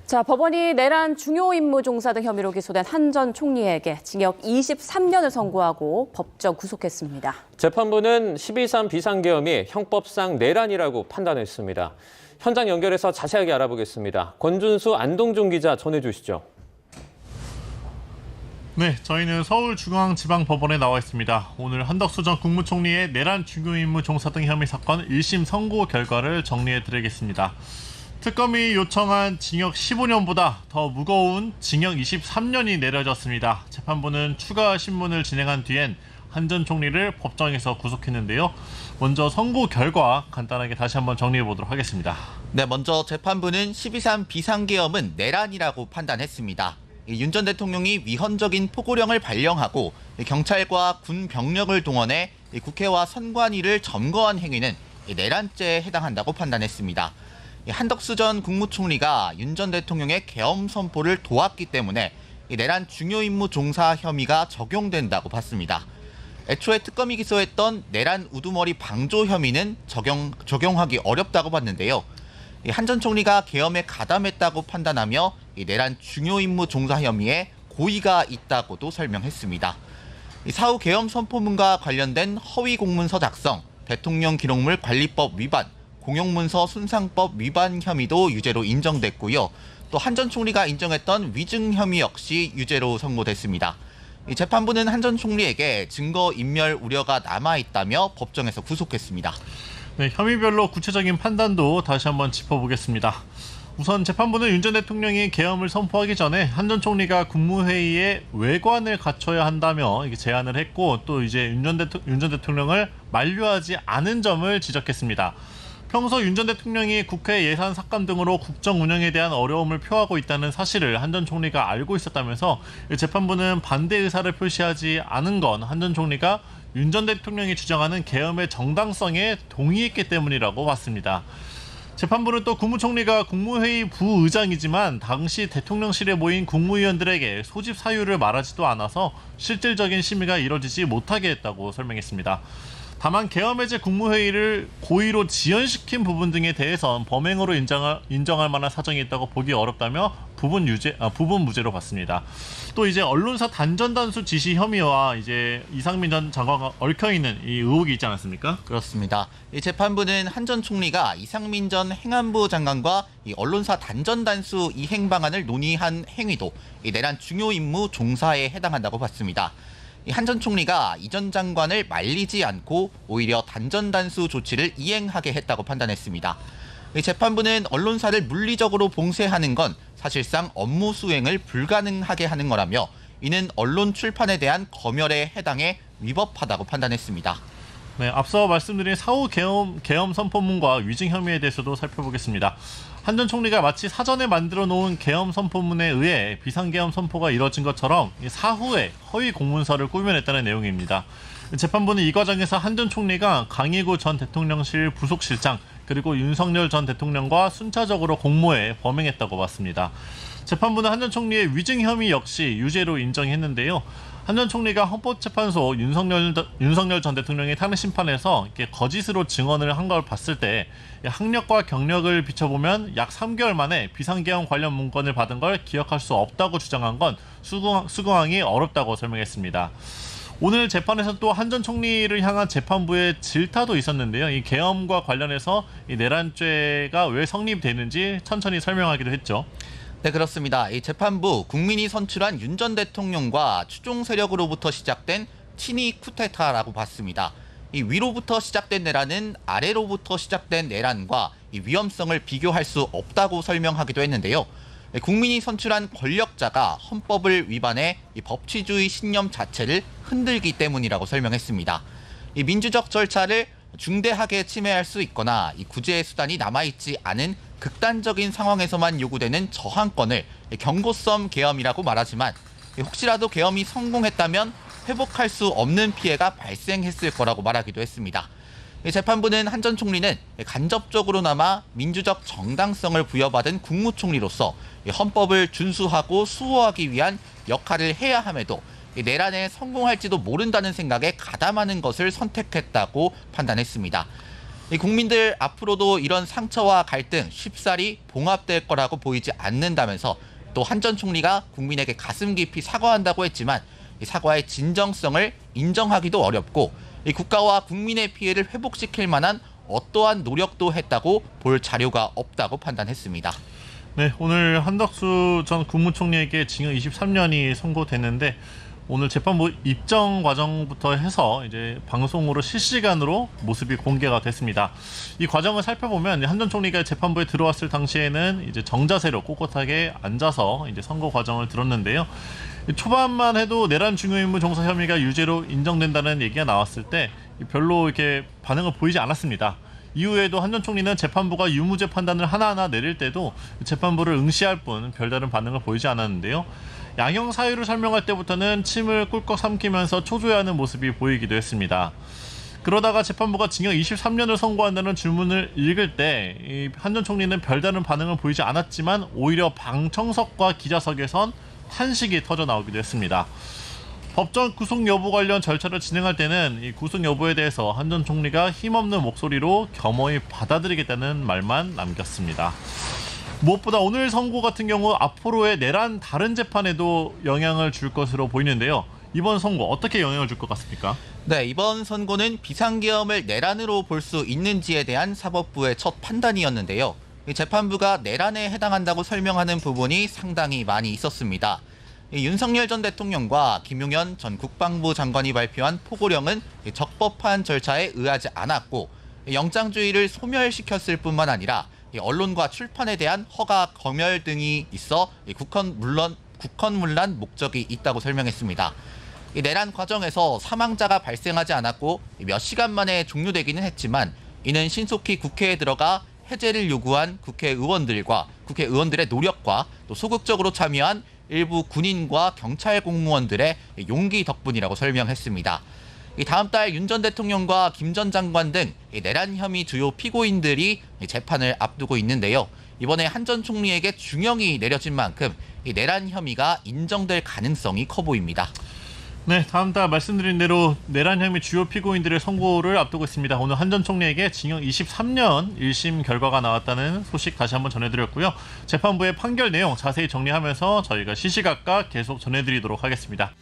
자, 법원이 내란 중요 임무 종사 등 혐의로 기소된 한 전 총리에게 징역 23년을 선고하고 법정 구속했습니다. 재판부는 12.3 비상계엄이 형법상 내란이라고 판단했습니다. 현장 연결해서 자세하게 알아보겠습니다. 권준수, 안동준 기자 전해주시죠. 네, 저희는 서울중앙지방법원에 나와 있습니다. 오늘 한덕수 전 국무총리의 내란 중요임무 종사 등 혐의 사건 1심 선고 결과를 정리해드리겠습니다. 특검이 요청한 징역 15년보다 더 무거운 징역 23년이 내려졌습니다. 재판부는 추가 신문을 진행한 뒤엔 한 전 총리를 법정에서 구속했는데요. 먼저 선고 결과 간단하게 다시 한번 정리해보도록 하겠습니다. 네, 먼저 재판부는 12.3 비상계엄은 내란이라고 판단했습니다. 윤 전 대통령이 위헌적인 포고령을 발령하고 경찰과 군 병력을 동원해 국회와 선관위를 점거한 행위는 내란죄에 해당한다고 판단했습니다. 한덕수 전 국무총리가 윤 전 대통령의 계엄 선포를 도왔기 때문에 내란 중요임무 종사 혐의가 적용된다고 봤습니다. 애초에 특검이 기소했던 내란 우두머리 방조 혐의는 적용하기 어렵다고 봤는데요. 한 전 총리가 계엄에 가담했다고 판단하며 내란 중요임무 종사 혐의에 고의가 있다고도 설명했습니다. 사후 계엄 선포문과 관련된 허위 공문서 작성, 대통령 기록물 관리법 위반, 공용문서 순상법 위반 혐의도 유죄로 인정됐고요. 또 한 전 총리가 인정했던 위증 혐의 역시 유죄로 선고됐습니다. 재판부는 한 전 총리에게 증거 인멸 우려가 남아있다며 법정에서 구속했습니다. 네, 혐의별로 구체적인 판단도 다시 한번 짚어보겠습니다. 우선 재판부는 윤 전 대통령이 계엄을 선포하기 전에 한 전 총리가 국무회의에 외관을 갖춰야 한다며 제안을 했고, 또 이제 윤 전 대통령을 만류하지 않은 점을 지적했습니다. 평소 윤 전 대통령이 국회 예산 삭감 등으로 국정 운영에 대한 어려움을 표하고 있다는 사실을 한 전 총리가 알고 있었다면서 재판부는 반대 의사를 표시하지 않은 건 한 전 총리가 윤 전 대통령이 주장하는 계엄의 정당성에 동의했기 때문이라고 봤습니다. 재판부는 또 국무총리가 국무회의 부의장이지만 당시 대통령실에 모인 국무위원들에게 소집 사유를 말하지도 않아서 실질적인 심의가 이뤄지지 못하게 했다고 설명했습니다. 다만 계엄 해제 국무회의를 고의로 지연시킨 부분 등에 대해선 범행으로 인정할 만한 사정이 있다고 보기 어렵다며 부분 무죄로 봤습니다. 또 이제 언론사 단전단수 지시 혐의와 이제 이상민 전 장관과 얽혀 있는 이 의혹이 있지 않았습니까? 그렇습니다. 이 재판부는 한 전 총리가 이상민 전 행안부 장관과 이 언론사 단전단수 이행 방안을 논의한 행위도 이 내란 중요 임무 종사에 해당한다고 봤습니다. 한 전 총리가 이 전 장관을 말리지 않고 오히려 단전단수 조치를 이행하게 했다고 판단했습니다. 재판부는 언론사를 물리적으로 봉쇄하는 건 사실상 업무 수행을 불가능하게 하는 거라며 이는 언론 출판에 대한 검열에 해당해 위법하다고 판단했습니다. 네, 앞서 말씀드린 사후 계엄 선포문과 위증 혐의에 대해서도 살펴보겠습니다. 한 전 총리가 마치 사전에 만들어 놓은 계엄 선포문에 의해 비상계엄 선포가 이뤄진 것처럼 사후에 허위 공문서를 꾸며냈다는 내용입니다. 재판부는 이 과정에서 한 전 총리가 강희구 전 대통령실 부속실장 그리고 윤석열 전 대통령과 순차적으로 공모해 범행했다고 봤습니다. 재판부는 한 전 총리의 위증 혐의 역시 유죄로 인정했는데요. 한 전 총리가 헌법재판소 윤석열 전 대통령의 탄핵 심판에서 이렇게 거짓으로 증언을 한 걸 봤을 때 학력과 경력을 비춰보면 약 3개월 만에 비상계엄 관련 문건을 받은 걸 기억할 수 없다고 주장한 건 수긍하기 어렵다고 설명했습니다. 오늘 재판에서 또 한 전 총리를 향한 재판부의 질타도 있었는데요. 이 계엄과 관련해서 이 내란죄가 왜 성립되는지 천천히 설명하기도 했죠. 네, 그렇습니다. 이 재판부 국민이 선출한 윤 전 대통령과 추종 세력으로부터 시작된 친위 쿠데타라고 봤습니다. 이 위로부터 시작된 내란은 아래로부터 시작된 내란과 이 위험성을 비교할 수 없다고 설명하기도 했는데요. 국민이 선출한 권력자가 헌법을 위반해 이 법치주의 신념 자체를 흔들기 때문이라고 설명했습니다. 이 민주적 절차를 중대하게 침해할 수 있거나 이 구제의 수단이 남아있지 않은 극단적인 상황에서만 요구되는 저항권을 경고성 계엄이라고 말하지만 혹시라도 계엄이 성공했다면 회복할 수 없는 피해가 발생했을 거라고 말하기도 했습니다. 재판부는 한 전 총리는 간접적으로나마 민주적 정당성을 부여받은 국무총리로서 헌법을 준수하고 수호하기 위한 역할을 해야 함에도 내란에 성공할지도 모른다는 생각에 가담하는 것을 선택했다고 판단했습니다. 이 국민들 앞으로도 이런 상처와 갈등 쉽사리 봉합될 거라고 보이지 않는다면서 또 한 전 총리가 국민에게 가슴 깊이 사과한다고 했지만 이 사과의 진정성을 인정하기도 어렵고 이 국가와 국민의 피해를 회복시킬 만한 어떠한 노력도 했다고 볼 자료가 없다고 판단했습니다. 네, 오늘 한덕수 전 국무총리에게 징역 23년이 선고됐는데 오늘 재판부 입정 과정부터 해서 이제 방송으로 실시간으로 모습이 공개가 됐습니다. 이 과정을 살펴보면 한 전 총리가 재판부에 들어왔을 당시에는 이제 정자세로 꼿꼿하게 앉아서 이제 선고 과정을 들었는데요. 초반만 해도 내란 중요임무 종사 혐의가 유죄로 인정된다는 얘기가 나왔을 때 별로 이렇게 반응을 보이지 않았습니다. 이후에도 한 전 총리는 재판부가 유무죄 판단을 하나하나 내릴 때도 재판부를 응시할 뿐 별다른 반응을 보이지 않았는데요. 양형 사유를 설명할 때부터는 침을 꿀꺽 삼키면서 초조해하는 모습이 보이기도 했습니다. 그러다가 재판부가 징역 23년을 선고한다는 주문을 읽을 때 한 전 총리는 별다른 반응을 보이지 않았지만 오히려 방청석과 기자석에선 탄식이 터져 나오기도 했습니다. 법정 구속 여부 관련 절차를 진행할 때는 이 구속 여부에 대해서 한 전 총리가 힘없는 목소리로 겸허히 받아들이겠다는 말만 남겼습니다. 무엇보다 오늘 선고 같은 경우 앞으로의 내란 다른 재판에도 영향을 줄 것으로 보이는데요. 이번 선고 어떻게 영향을 줄 것 같습니까? 네, 이번 선고는 비상계엄을 내란으로 볼 수 있는지에 대한 사법부의 첫 판단이었는데요. 재판부가 내란에 해당한다고 설명하는 부분이 상당히 많이 있었습니다. 윤석열 전 대통령과 김용현 전 국방부 장관이 발표한 포고령은 적법한 절차에 의하지 않았고 영장주의를 소멸시켰을 뿐만 아니라 언론과 출판에 대한 허가 검열 등이 있어 국헌문란 목적이 있다고 설명했습니다. 내란 과정에서 사망자가 발생하지 않았고 몇 시간 만에 종료되기는 했지만 이는 신속히 국회에 들어가 해제를 요구한 국회의원들의 노력과 또 소극적으로 참여한 일부 군인과 경찰 공무원들의 용기 덕분이라고 설명했습니다. 다음 달 윤 전 대통령과 김 전 장관 등 내란 혐의 주요 피고인들이 재판을 앞두고 있는데요. 이번에 한 전 총리에게 중형이 내려진 만큼 내란 혐의가 인정될 가능성이 커 보입니다. 네, 다음 달 말씀드린 대로 내란 혐의 주요 피고인들의 선고를 앞두고 있습니다. 오늘 한 전 총리에게 징역 23년 1심 결과가 나왔다는 소식 다시 한번 전해드렸고요. 재판부의 판결 내용 자세히 정리하면서 저희가 시시각각 계속 전해드리도록 하겠습니다.